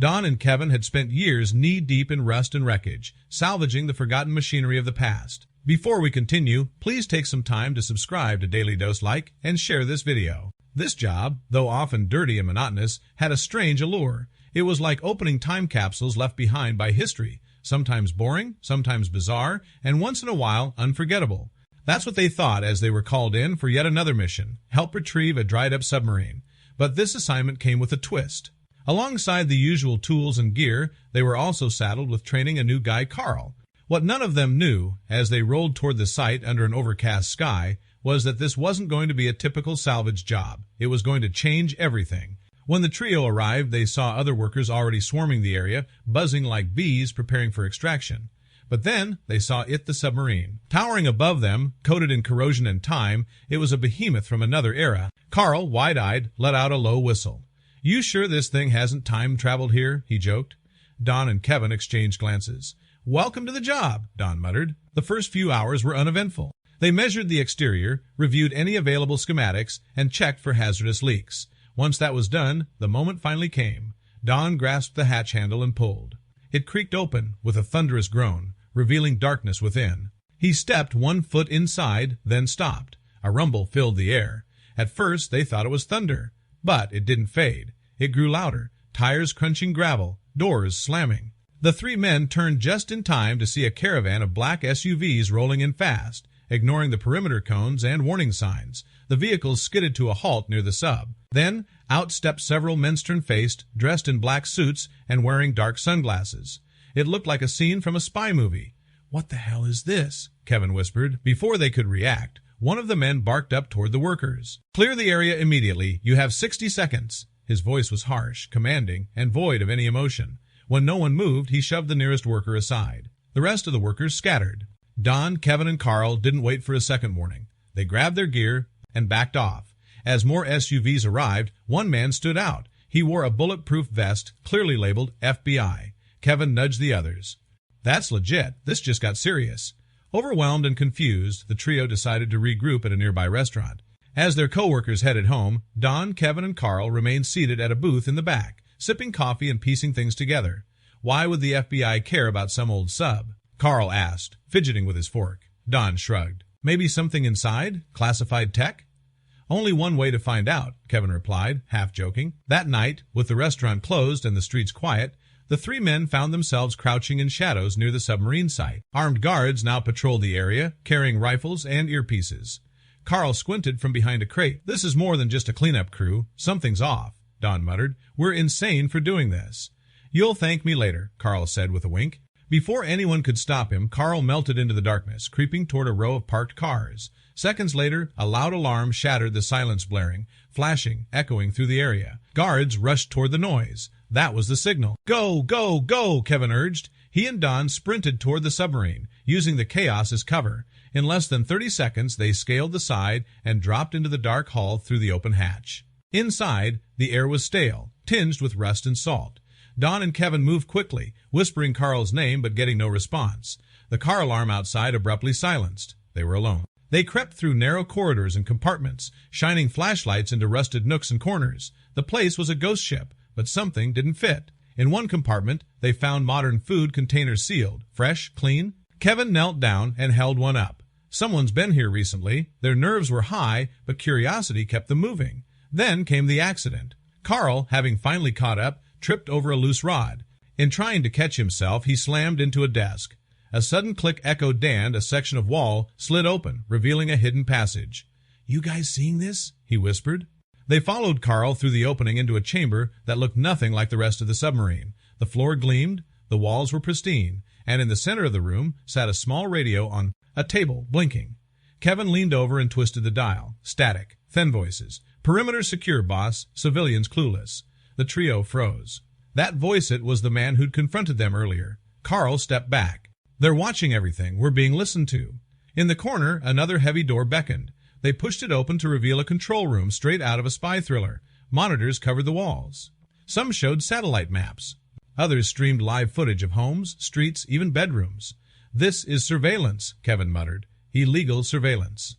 Don and Kevin had spent years knee-deep in rust and wreckage, salvaging the forgotten machinery of the past. Before we continue, please take some time to subscribe to Dailydose, like, and share this video. This job, though often dirty and monotonous, had a strange allure. It was like opening time capsules left behind by history, sometimes boring, sometimes bizarre, and once in a while unforgettable. That's what they thought as they were called in for yet another mission, help retrieve a dried-up submarine. But this assignment came with a twist. Alongside the usual tools and gear, they were also saddled with training a new guy, Carl. What none of them knew, as they rolled toward the site under an overcast sky, was that this wasn't going to be a typical salvage job. It was going to change everything. When the trio arrived, they saw other workers already swarming the area, buzzing like bees preparing for extraction. But then they saw the submarine. Towering above them, coated in corrosion and time, it was a behemoth from another era. Carl, wide-eyed, let out a low whistle. "You sure this thing hasn't time-traveled here?" he joked. Don and Kevin exchanged glances. "Welcome to the job," Don muttered. The first few hours were uneventful. They measured the exterior, reviewed any available schematics, and checked for hazardous leaks. Once that was done, the moment finally came. Don grasped the hatch handle and pulled. It creaked open with a thunderous groan, revealing darkness within. He stepped 1 foot inside, then stopped. A rumble filled the air. At first, they thought it was thunder, but it didn't fade. It grew louder, tires crunching gravel, doors slamming. The three men turned just in time to see a caravan of black SUVs rolling in fast. Ignoring the perimeter cones and warning signs, the vehicles skidded to a halt near the sub. Then, out stepped several men stern-faced, dressed in black suits and wearing dark sunglasses. It looked like a scene from a spy movie. "What the hell is this?" Kevin whispered. Before they could react, one of the men barked up toward the workers. "Clear the area immediately. You have 60 seconds. His voice was harsh, commanding, and void of any emotion. When no one moved, he shoved the nearest worker aside. The rest of the workers scattered. Don, Kevin, and Carl didn't wait for a second warning. They grabbed their gear and backed off. As more SUVs arrived, one man stood out. He wore a bulletproof vest, clearly labeled FBI. Kevin nudged the others. "That's legit. This just got serious." Overwhelmed and confused, the trio decided to regroup at a nearby restaurant. As their co-workers headed home, Don, Kevin, and Carl remained seated at a booth in the back, sipping coffee and piecing things together. Why would the FBI care about some old sub? Carl asked, fidgeting with his fork. Don shrugged. "Maybe something inside? Classified tech?" "Only one way to find out," Kevin replied, half joking. That night, with the restaurant closed and the streets quiet, the three men found themselves crouching in shadows near the submarine site. Armed guards now patrolled the area, carrying rifles and earpieces. Carl squinted from behind a crate. "This is more than just a cleanup crew. Something's off," Don muttered. "We're insane for doing this." "You'll thank me later," Carl said with a wink. Before anyone could stop him, Carl melted into the darkness, creeping toward a row of parked cars. Seconds later, a loud alarm shattered the silence, blaring, flashing, echoing through the area. Guards rushed toward the noise. That was the signal. "Go, go, go," Kevin urged. He and Don sprinted toward the submarine, using the chaos as cover. In less than 30 seconds, they scaled the side and dropped into the dark hull through the open hatch. Inside, the air was stale, tinged with rust and salt. Don and Kevin moved quickly, whispering Carl's name but getting no response. The car alarm outside abruptly silenced. They were alone. They crept through narrow corridors and compartments, shining flashlights into rusted nooks and corners. The place was a ghost ship, but something didn't fit. In one compartment, they found modern food containers sealed, fresh, clean. Kevin knelt down and held one up. Someone's been here recently. Their nerves were high, but curiosity kept them moving. Then came the accident. Carl, having finally caught up, tripped over a loose rod. In trying to catch himself, he slammed into a desk. A sudden click echoed Dan. A section of wall slid open, revealing a hidden passage. "You guys seeing this?" he whispered. They followed Carl through the opening into a chamber that looked nothing like the rest of the submarine. The floor gleamed, the walls were pristine, and in the center of the room sat a small radio on a table, blinking. Kevin leaned over and twisted the dial. Static, thin voices. "Perimeter secure, boss. Civilians clueless." The trio froze. That voice was the man who'd confronted them earlier. Carl stepped back. "They're watching everything. We're being listened to." In the corner, another heavy door beckoned. They pushed it open to reveal a control room straight out of a spy thriller. Monitors covered the walls. Some showed satellite maps. Others streamed live footage of homes, streets, even bedrooms. "This is surveillance," Kevin muttered. "Illegal surveillance."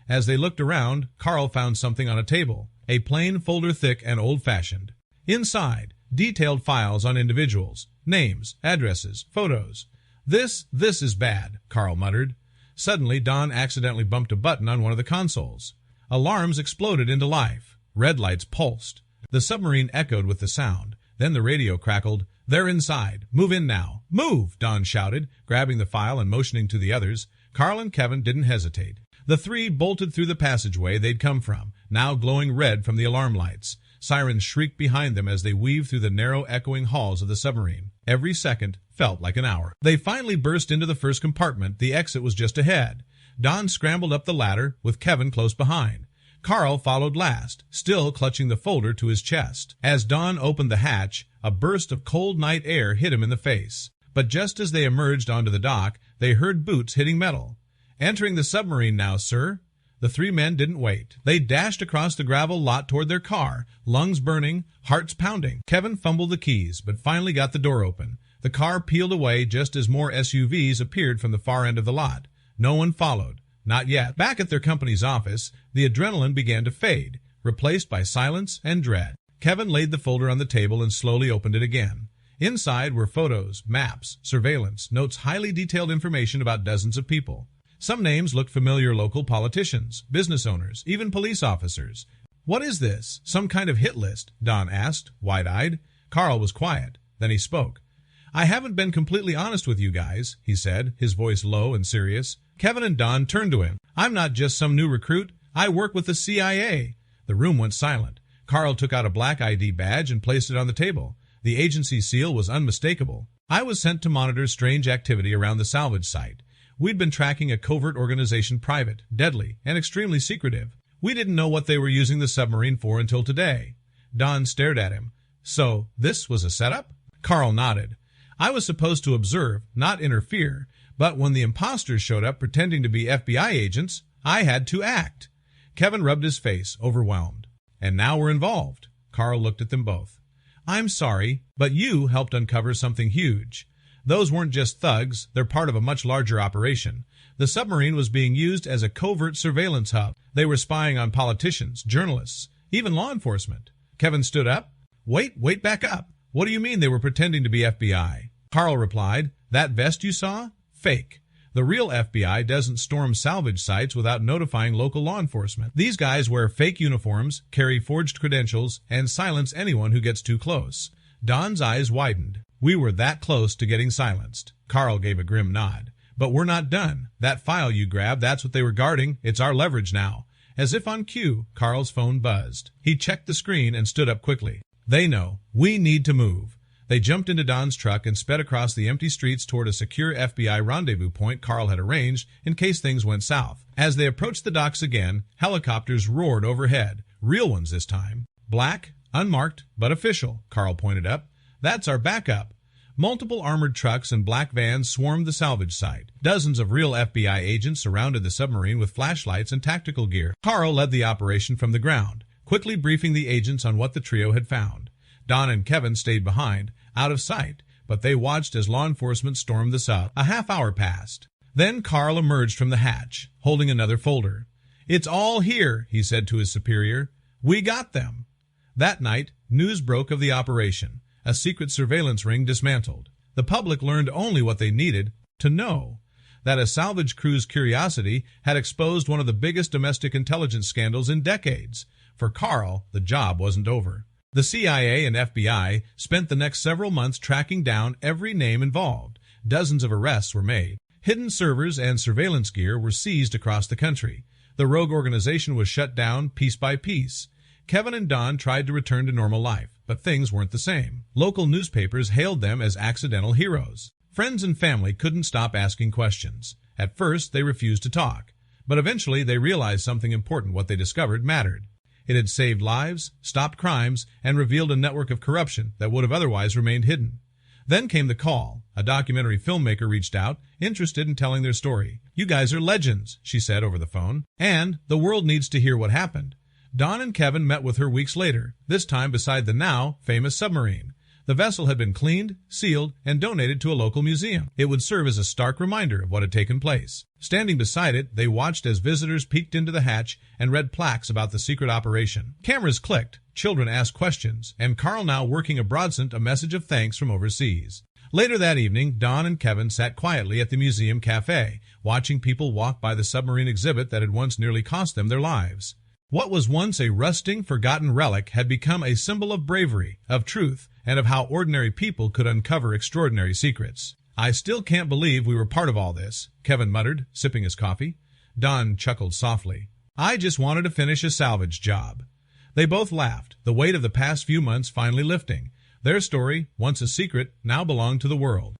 As they looked around, Carl found something on a table, a plain folder thick and old-fashioned. Inside, detailed files on individuals, names, addresses, photos. This is bad, Carl muttered. Suddenly, Don accidentally bumped a button on one of the consoles. Alarms exploded into life. Red lights pulsed. The submarine echoed with the sound. Then the radio crackled. "They're inside. Move in now." "Move!" Don shouted, grabbing the file and motioning to the others. Carl and Kevin didn't hesitate. The three bolted through the passageway they'd come from, now glowing red from the alarm lights. Sirens shrieked behind them as they weaved through the narrow, echoing halls of the submarine. Every second felt like an hour. They finally burst into the first compartment. The exit was just ahead. Don scrambled up the ladder, with Kevin close behind. Carl followed last, still clutching the folder to his chest. As Don opened the hatch, a burst of cold night air hit him in the face. But just as they emerged onto the dock, they heard boots hitting metal. "Entering the submarine now, sir." The three men didn't wait. They dashed across the gravel lot toward their car, lungs burning, hearts pounding. Kevin fumbled the keys, but finally got the door open. The car peeled away just as more SUVs appeared from the far end of the lot. No one followed. Not yet. Back at their company's office, the adrenaline began to fade, replaced by silence and dread. Kevin laid the folder on the table and slowly opened it again. Inside were photos, maps, surveillance, notes, highly detailed information about dozens of people. Some names looked familiar: local politicians, business owners, even police officers. "What is this? Some kind of hit list?" Don asked, wide-eyed. Carl was quiet. Then he spoke. "I haven't been completely honest with you guys," he said, his voice low and serious. Kevin and Don turned to him. "I'm not just some new recruit. I work with the CIA." The room went silent. Carl took out a black ID badge and placed it on the table. The agency seal was unmistakable. "I was sent to monitor strange activity around the salvage site. We'd been tracking a covert organization, private, deadly, and extremely secretive. We didn't know what they were using the submarine for until today." Don stared at him. "So, this was a setup?" Carl nodded. "I was supposed to observe, not interfere, but when the imposters showed up pretending to be FBI agents, I had to act." Kevin rubbed his face, overwhelmed. "And now we're involved." Carl looked at them both. "I'm sorry, but you helped uncover something huge. Those weren't just thugs, they're part of a much larger operation. The submarine was being used as a covert surveillance hub. They were spying on politicians, journalists, even law enforcement." Kevin stood up. Wait, back up. What do you mean they were pretending to be FBI?" Carl replied, "That vest you saw? Fake. The real FBI doesn't storm salvage sites without notifying local law enforcement. These guys wear fake uniforms, carry forged credentials, and silence anyone who gets too close." Don's eyes widened. "We were that close to getting silenced." Carl gave a grim nod. "But we're not done. That file you grabbed, that's what they were guarding. It's our leverage now." As if on cue, Carl's phone buzzed. He checked the screen and stood up quickly. "They know. We need to move." They jumped into Don's truck and sped across the empty streets toward a secure FBI rendezvous point Carl had arranged in case things went south. As they approached the docks again, helicopters roared overhead. Real ones this time. "Black, unmarked, but official," Carl pointed up. "That's our backup." Multiple armored trucks and black vans swarmed the salvage site. Dozens of real FBI agents surrounded the submarine with flashlights and tactical gear. Carl led the operation from the ground, quickly briefing the agents on what the trio had found. Don and Kevin stayed behind, out of sight, but they watched as law enforcement stormed the sub. A half hour passed. Then Carl emerged from the hatch, holding another folder. "It's all here," he said to his superior. "We got them." That night, news broke of the operation. A secret surveillance ring dismantled. The public learned only what they needed to know: that a salvage crew's curiosity had exposed one of the biggest domestic intelligence scandals in decades. For Carl, the job wasn't over. The CIA and FBI spent the next several months tracking down every name involved. Dozens of arrests were made. Hidden servers and surveillance gear were seized across the country. The rogue organization was shut down piece by piece. Kevin and Don tried to return to normal life, but things weren't the same. Local newspapers hailed them as accidental heroes. Friends and family couldn't stop asking questions. At first, they refused to talk. But eventually, they realized something important. What they discovered mattered. It had saved lives, stopped crimes, and revealed a network of corruption that would have otherwise remained hidden. Then came the call. A documentary filmmaker reached out, interested in telling their story. "You guys are legends," she said over the phone, "and the world needs to hear what happened." Don and Kevin met with her weeks later, this time beside the now famous submarine. The vessel had been cleaned, sealed, and donated to a local museum. It would serve as a stark reminder of what had taken place. Standing beside it, they watched as visitors peeked into the hatch and read plaques about the secret operation. Cameras clicked, children asked questions, and Carl now working abroad sent a message of thanks from overseas. Later that evening, Don and Kevin sat quietly at the museum cafe, watching people walk by the submarine exhibit that had once nearly cost them their lives. What was once a rusting, forgotten relic had become a symbol of bravery, of truth, and of how ordinary people could uncover extraordinary secrets. "I still can't believe we were part of all this," Kevin muttered, sipping his coffee. Don chuckled softly. "I just wanted to finish a salvage job." They both laughed, the weight of the past few months finally lifting. Their story, once a secret, now belonged to the world.